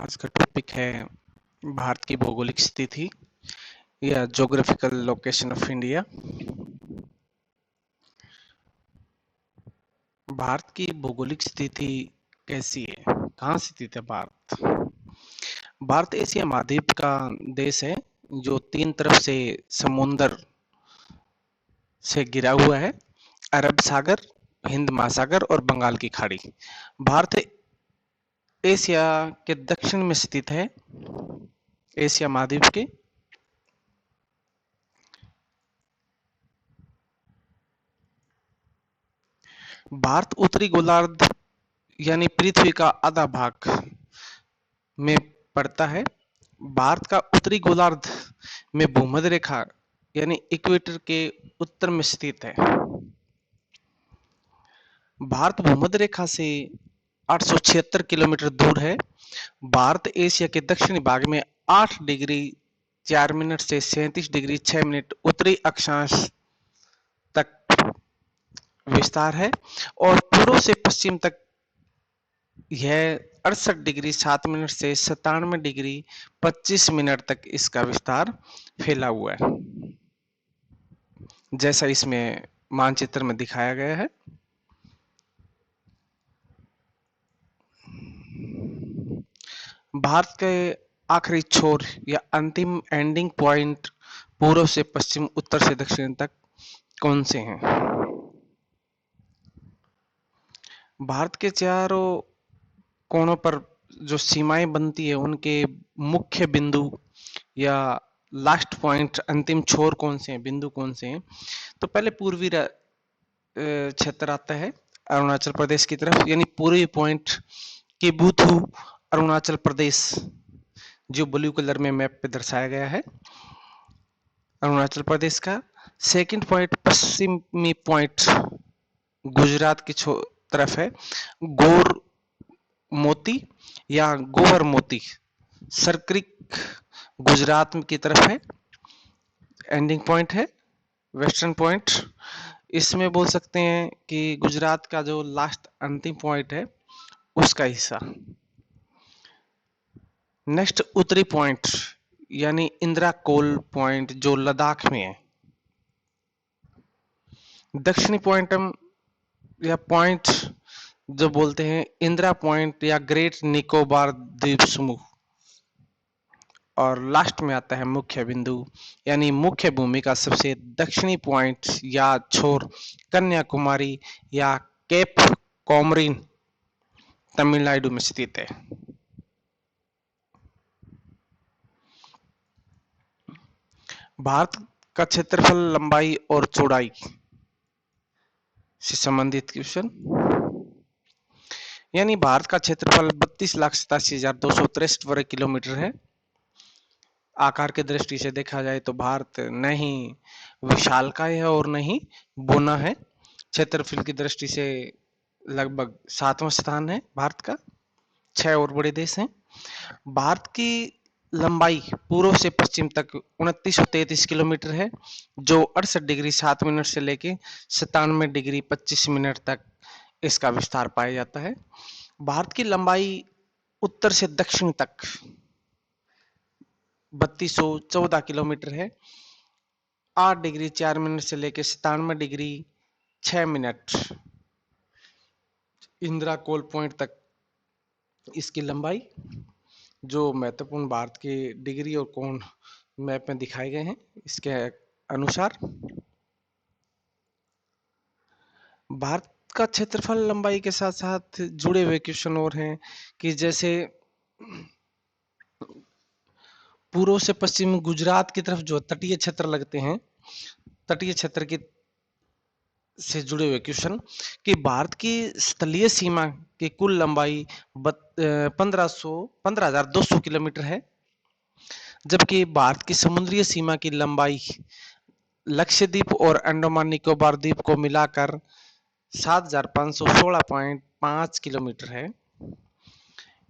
आज का टॉपिक है भारत की भौगोलिक स्थिति या geographical location of India. Bharat की भौगोलिक स्थिति कैसी है? कहाँ स्थित है भारत? भारत एशिया महाद्वीप का देश है जो तीन तरफ से समुंदर से घिरा हुआ है। अरब सागर, हिंद महासागर और बंगाल की खाड़ी। भारत एशिया के दक्षिण में स्थित है, एशिया महाद्वीप के। भारत उत्तरी गोलार्ध यानी पृथ्वी का आधा भाग में पड़ता है। भारत का उत्तरी गोलार्ध में भूमध्य रेखा यानी इक्वेटर के उत्तर में स्थित है। भारत भूमध्य रेखा से 876 किलोमीटर दूर है। भारत एशिया के दक्षिणी भाग में 8 डिग्री 4 मिनट से 37 डिग्री 6 मिनट उत्तरी अक्षांश तक विस्तार है और पूर्व से पश्चिम तक यह 68 डिग्री 7 मिनट से 97 डिग्री 25 मिनट तक इसका विस्तार फैला हुआ है, जैसा इसमें मानचित्र में दिखाया गया है। भारत के आखिरी छोर या अंतिम एंडिंग पॉइंट पूर्व से पश्चिम, उत्तर से दक्षिण तक कौन से हैं? भारत के चारों कोनों पर जो सीमाएं बनती है उनके मुख्य बिंदु या लास्ट पॉइंट, अंतिम छोर कौन से हैं, बिंदु कौन से हैं? तो पहले पूर्वी क्षेत्र आता है अरुणाचल प्रदेश की तरफ, यानी पूर्वी पॉइंट की बूथू अरुणाचल प्रदेश जो ब्लू कलर में मैप पे दर्शाया गया है, अरुणाचल प्रदेश का। सेकंड पॉइंट पश्चिमी पॉइंट गुजरात की तरफ है, गोर मोती या गोवर मोती सरक्रिक गुजरात की तरफ है, एंडिंग पॉइंट है। वेस्टर्न पॉइंट इसमें बोल सकते हैं कि गुजरात का जो लास्ट अंतिम पॉइंट है उसका हिस्सा। नेक्स्ट उत्तरी पॉइंट यानी इंदिरा कोल पॉइंट जो लद्दाख में है। दक्षिणी पॉइंट या पॉइंट जो बोलते हैं इंदिरा पॉइंट या ग्रेट निकोबार द्वीप समूह। और लास्ट में आता है मुख्य बिंदु यानी मुख्य भूमि का सबसे दक्षिणी पॉइंट या छोर कन्याकुमारी या केप कॉमरिन तमिलनाडु में स्थित है। भारत का क्षेत्रफल, लंबाई और चौड़ाई से संबंधित क्वेश्चन। यानी भारत का क्षेत्रफल 32,87,263 वर्ग किलोमीटर है। आकार की दृष्टि से देखा जाए तो भारत न ही विशालकाय है और न ही बौना है। क्षेत्रफल की दृष्टि से लगभग 7वां स्थान है भारत का, 6 और बड़े देश हैं। भारत की लंबाई पूर्व से पश्चिम तक 2933 किलोमीटर है, जो 68 डिग्री 7 मिनट से लेके 97 डिग्री 25 मिनट तक इसका विस्तार पाया जाता है। भारत की लंबाई उत्तर से दक्षिण तक 3214 किलोमीटर है, 8 डिग्री 4 मिनट से लेकर 97 डिग्री 6 मिनट इंदिरा कोल पॉइंट तक इसकी लंबाई। जो महत्वपूर्ण भारत के डिग्री और कोण मैप में दिखाए गए हैं इसके अनुसार भारत का क्षेत्रफल लंबाई के साथ साथ जुड़े हुए क्वेश्चन और हैं कि जैसे पूर्व से पश्चिम गुजरात की तरफ जो तटीय क्षेत्र लगते हैं, तटीय क्षेत्र की से जुड़े हुए क्वेश्चन कि भारत की स्थलीय सीमा की कुल लंबाई 15,200 किलोमीटर है, जबकि भारत की समुद्रीय सीमा की लंबाई लक्षद्वीप और अंडमान निकोबार द्वीप को मिलाकर 7,516.5 किलोमीटर है।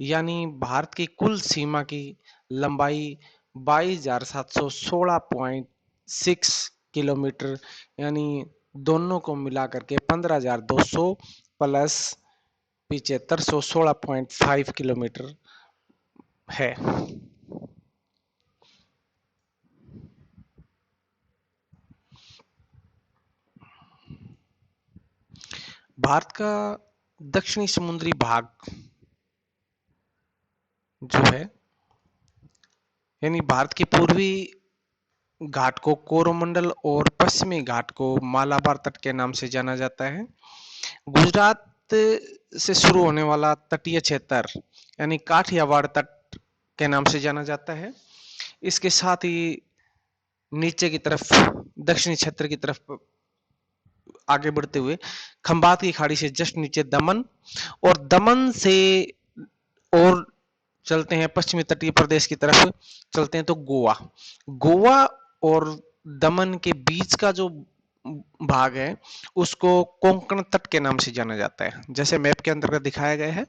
यानी भारत की कुल सीमा की लंबाई 22,716.6 किलोमीटर, यानी दोनों को मिलाकर के 15,200 प्लस 7516.5 किलोमीटर है। भारत का दक्षिणी समुद्री भाग जो है, यानी भारत की पूर्वी घाट को कोरोमंडल और पश्चिमी घाट को मालाबार तट के नाम से जाना जाता है। गुजरात से शुरू होने वाला तटीय क्षेत्र यानी काठियावाड़ तट के नाम से जाना जाता है। इसके साथ ही नीचे की तरफ दक्षिणी क्षेत्र की तरफ आगे बढ़ते हुए खंबात की खाड़ी से जस्ट नीचे दमन, और दमन से और चलते हैं पश्चिमी तटीय प्रदेश की तरफ, चलते हैं तो गोवा। गोवा और दमन के बीच का जो भाग है उसको कोंकण तट के नाम से जाना जाता है, जैसे मैप के अंतर्गत दिखाया गया है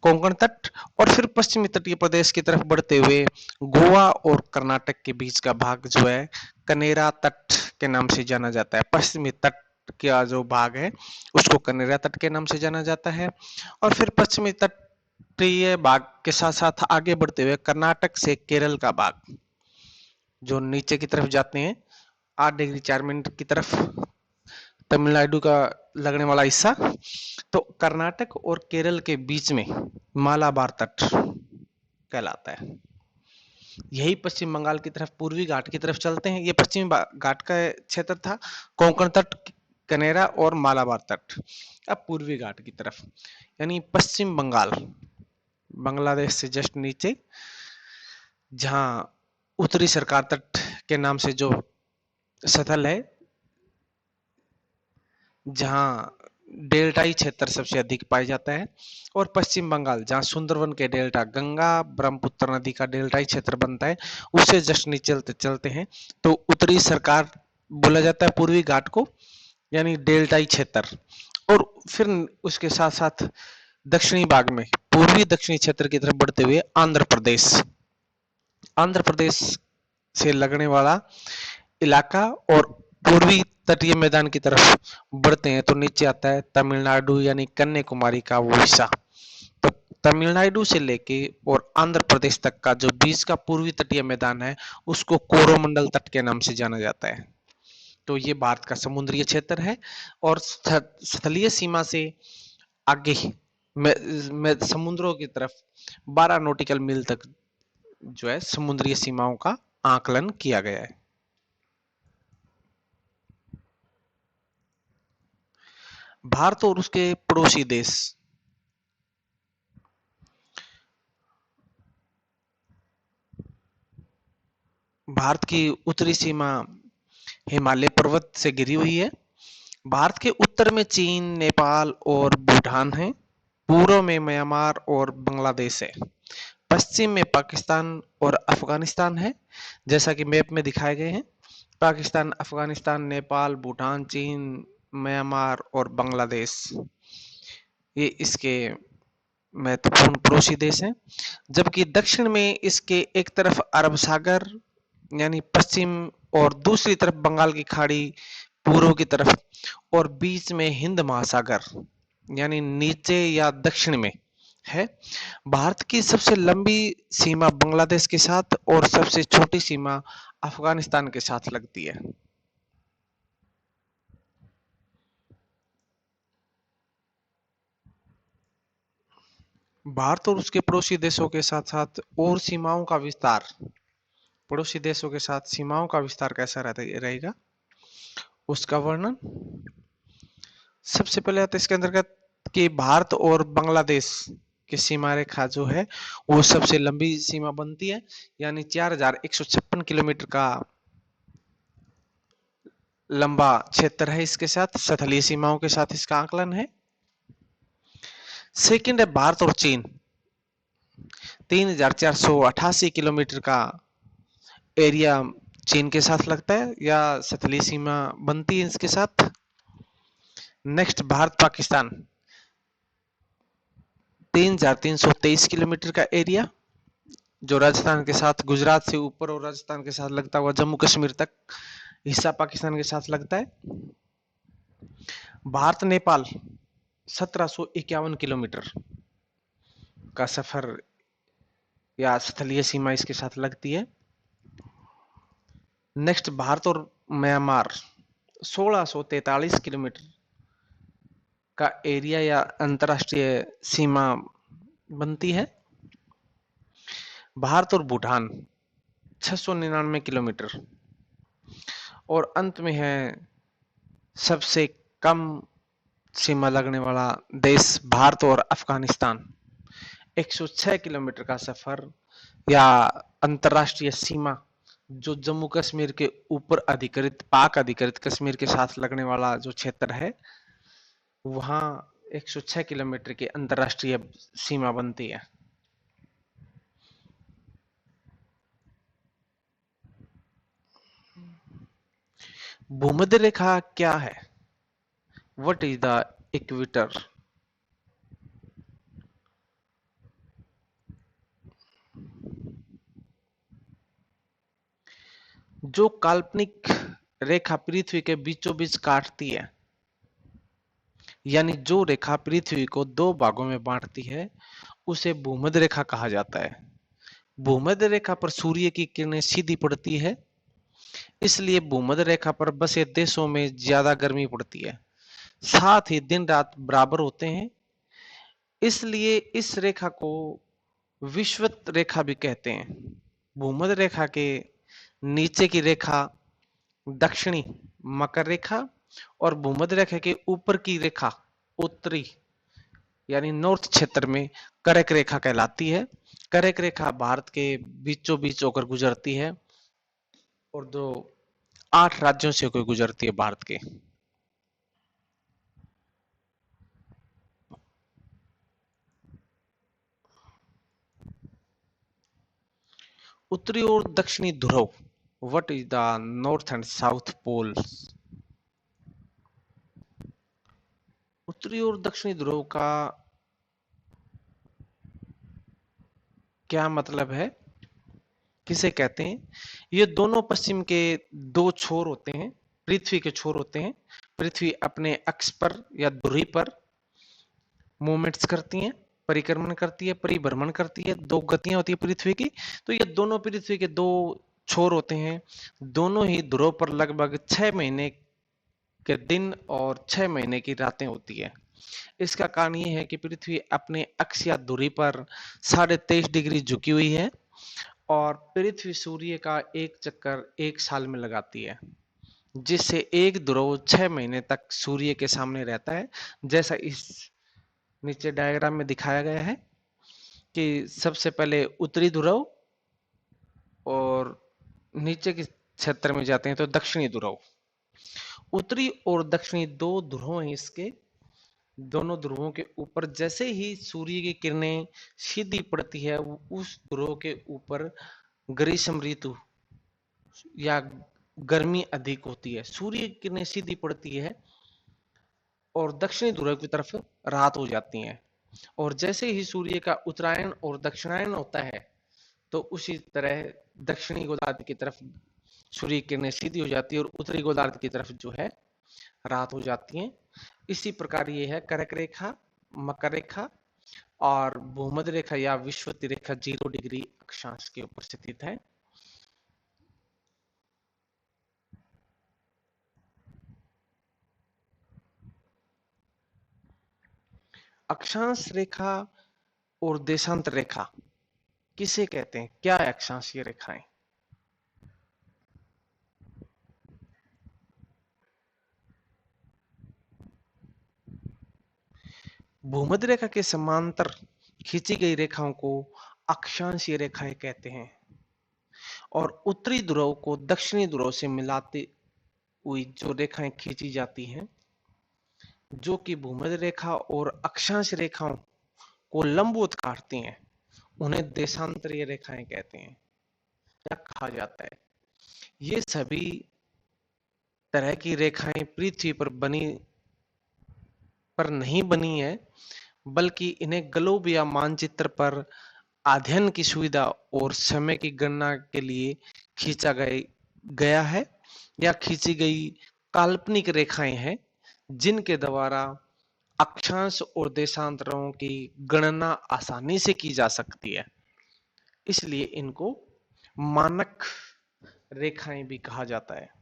कोंकण तट। और फिर पश्चिमी तटीय प्रदेश की तरफ बढ़ते हुए गोवा और कर्नाटक के बीच का भाग जो है कनेरा तट के नाम से जाना जाता है। पश्चिमी तट का जो भाग है उसको कनेरा तट के नाम से जाना जाता है। और फिर पश्चिमी तटीय भाग के साथ साथ आगे बढ़ते हुए कर्नाटक से केरल का भाग जो नीचे की तरफ जाते हैं 8 डिग्री 4 मिनट की तरफ, तमिलनाडु का लगने वाला हिस्सा, तो कर्नाटक और केरल के बीच में मालाबार तट कहलाता है। यही पश्चिम बंगाल की तरफ पूर्वी घाट की तरफ चलते हैं, ये पश्चिमी घाट का क्षेत्र था, कोंकण तट, कनेरा और मालाबार तट। अब पूर्वी घाट की तरफ यानी पश्चिम बंगाल, बांग्लादेश से जस्ट नीचे, जहां उत्तरी सरकार तट के नाम से जो स्थल है, जहां डेल्टाई क्षेत्र सबसे अधिक पाया जाता है, और पश्चिम बंगाल जहां सुंदरवन के डेल्टा, गंगा ब्रह्मपुत्र नदी का डेल्टाई क्षेत्र बनता है, उसे जस्ट नीचे चलते चलते हैं तो उत्तरी सरकार बोला जाता है पूर्वी घाट को, यानी डेल्टाई क्षेत्र। और फिर उसके साथ साथ दक्षिणी भाग में पूर्वी दक्षिणी क्षेत्र की तरफ बढ़ते हुए आंध्र प्रदेश, आंध्र प्रदेश से लगने वाला इलाका, और पूर्वी तटीय मैदान की तरफ बढ़ते हैं तो नीचे आता है तमिलनाडु यानी कन्याकुमारी का वो हिस्सा। तो तमिलनाडु से लेके और आंध्र प्रदेश तक का जो बीच का पूर्वी तटीय मैदान है उसको कोरोमंडल तट के नाम से जाना जाता है। तो ये भारत का समुद्रीय क्षेत्र है, और स्थलीय सीमा से आगे समुद्रों की तरफ 12 नॉटिकल मील तक जो है समुद्रीय सीमाओं का आकलन किया गया है। भारत और उसके पड़ोसी देश, भारत की उत्तरी सीमा हिमालय पर्वत से घिरी हुई है। भारत के उत्तर में चीन, नेपाल और भूटान है। पूर्व में म्यांमार और बांग्लादेश है। पश्चिम में पाकिस्तान और अफगानिस्तान है, जैसा कि मैप में दिखाए गए हैं। पाकिस्तान, अफगानिस्तान, नेपाल, भूटान, चीन, म्यांमार और बांग्लादेश, ये इसके महत्वपूर्ण पड़ोसी देश हैं। जबकि दक्षिण में इसके एक तरफ अरब सागर यानी पश्चिम, और दूसरी तरफ बंगाल की खाड़ी पूर्व की तरफ, और बीच में हिंद महासागर यानी नीचे या दक्षिण में है। भारत की सबसे लंबी सीमा बांग्लादेश के साथ और सबसे छोटी सीमा अफगानिस्तान के साथ लगती है। भारत और उसके पड़ोसी देशों के साथ साथ और सीमाओं का विस्तार, पड़ोसी देशों के साथ सीमाओं का विस्तार कैसा रहेगा उसका वर्णन। सबसे पहले आता है इसके अंतर्गत कि भारत और बांग्लादेश की सीमा रेखा जो है वो सबसे लंबी सीमा बनती है, यानी 4156 किलोमीटर का लंबा क्षेत्र है। इसके साथ स्थलीय सीमाओं के साथ इसका आकलन है। सेकंड है भारत और चीन, 3488 किलोमीटर का एरिया चीन के साथ लगता है या स्थलीय सीमा बनती है इसके साथ। नेक्स्ट भारत पाकिस्तान, 3323 किलोमीटर का एरिया जो राजस्थान के साथ, गुजरात से ऊपर और राजस्थान के साथ लगता हुआ जम्मू कश्मीर तक हिस्सा पाकिस्तान के साथ लगता है। भारत नेपाल 1751 किलोमीटर का सफर या स्थलीय सीमा इसके साथ लगती है। नेक्स्ट, भारत और म्यांमार 1643 किलोमीटर का एरिया या अंतरराष्ट्रीय सीमा बनती है। भारत और भूटान 699 किलोमीटर। और अंत में है सबसे कम सीमा लगने वाला देश भारत और अफगानिस्तान, 106 किलोमीटर का सफर या अंतरराष्ट्रीय सीमा जो जम्मू कश्मीर के ऊपर अधिकृत पाक अधिकृत कश्मीर के साथ लगने वाला जो क्षेत्र है, वहां 106 किलोमीटर की अंतरराष्ट्रीय सीमा बनती है। भूमध्य रेखा क्या है? What is the equator? जो काल्पनिक रेखा पृथ्वी के बीचों बीच काटती है, यानी जो रेखा पृथ्वी को दो भागों में बांटती है, उसे भूमध्य रेखा कहा जाता है। भूमध्य रेखा पर सूर्य की किरणें सीधी पड़ती है, इसलिए भूमध्य रेखा पर बसे देशों में ज्यादा गर्मी पड़ती है। साथ ही दिन रात बराबर होते हैं, इसलिए इस रेखा को विषुवत रेखा भी कहते हैं। भूमध्य रेखा के नीचे की रेखा दक्षिणी मकर रेखा और भूमध्य रेखा के ऊपर की रेखा उत्तरी यानी नॉर्थ क्षेत्र में कर्क रेखा कहलाती है। कर्क रेखा भारत के बीचों बीच होकर गुजरती है और जो 8 राज्यों से होकर गुजरती है भारत के। उत्तरी और दक्षिणी ध्रुव, what is the north and south pole? उत्तरी और दक्षिणी ध्रुव का क्या मतलब है, किसे कहते हैं? ये दोनों पश्चिम के दो छोर होते हैं, पृथ्वी के छोर होते हैं। पृथ्वी अपने अक्ष पर या धुरी पर मूवमेंट्स करती हैं, परिक्रमण करती है, परिभ्रमण करती है, दो गतियां होती है पृथ्वी की। तो ये दोनों पृथ्वी के दो छोर होते हैं। दोनों ही ध्रुव पर लगभग 6 महीने के दिन और 6 महीने की रातें होती है। इसका कारण यह है कि पृथ्वी अपने अक्ष या धुरी पर 23.5 डिग्री झुकी हुई है और पृथ्वी सूर्य का एक चक्कर एक साल में लगाती है, जिससे एक ध्रुव 6 महीने तक सूर्य के सामने रहता है। जैसा इस नीचे डायग्राम में दिखाया गया है कि सबसे पहले उत्तरी ध्रुव और नीचे के क्षेत्र में जाते हैं तो दक्षिणी ध्रुव। उत्तरी और दक्षिणी दो ध्रुव हैं इसके। दोनों ध्रुवों के ऊपर जैसे ही सूर्य की किरणें सीधी पड़ती है, उस ध्रुव के ऊपर ग्रीष्म ऋतु या गर्मी अधिक होती है। सूर्य की किरणें सीधी पड़ती है और दक्षिणी ध्रुव की तरफ रात हो जाती है। और जैसे ही सूर्य का उत्तरायण और दक्षिणायन होता है, तो उसी तरह दक्षिणी गोलार्ध की तरफ सूर्य की किरणें सीधी हो जाती है और उत्तरी गोलार्ध की तरफ जो है रात हो जाती है। इसी प्रकार ये है कर्क रेखा, मकर रेखा और भूमध्य रेखा या विषुवत रेखा 0 डिग्री अक्षांश के ऊपर स्थित है। अक्षांश रेखा और देशांतर रेखा किसे कहते हैं? क्या है अक्षांशीय रेखाएं? भूमध्य रेखा के समांतर खींची गई रेखाओं को अक्षांशीय रेखाएं कहते हैं और उत्तरी ध्रुव को दक्षिणी ध्रुव से मिलाती हुई जो रेखाएं खींची जाती हैं, जो कि भूमध्य रेखा और अक्षांश रेखाओं को लंबवत काटती हैं, उन्हें देशांतरीय रेखाएं कहते हैं या कहा जाता है। ये सभी तरह की रेखाएं पृथ्वी पर नहीं बनी है, बल्कि इन्हें ग्लोब या मानचित्र पर अध्ययन की सुविधा और समय की गणना के लिए खींचा गया है या खींची गई काल्पनिक रेखाएं हैं, जिनके द्वारा अक्षांश और देशांतरों की गणना आसानी से की जा सकती है। इसलिए इनको मानक रेखाएं भी कहा जाता है।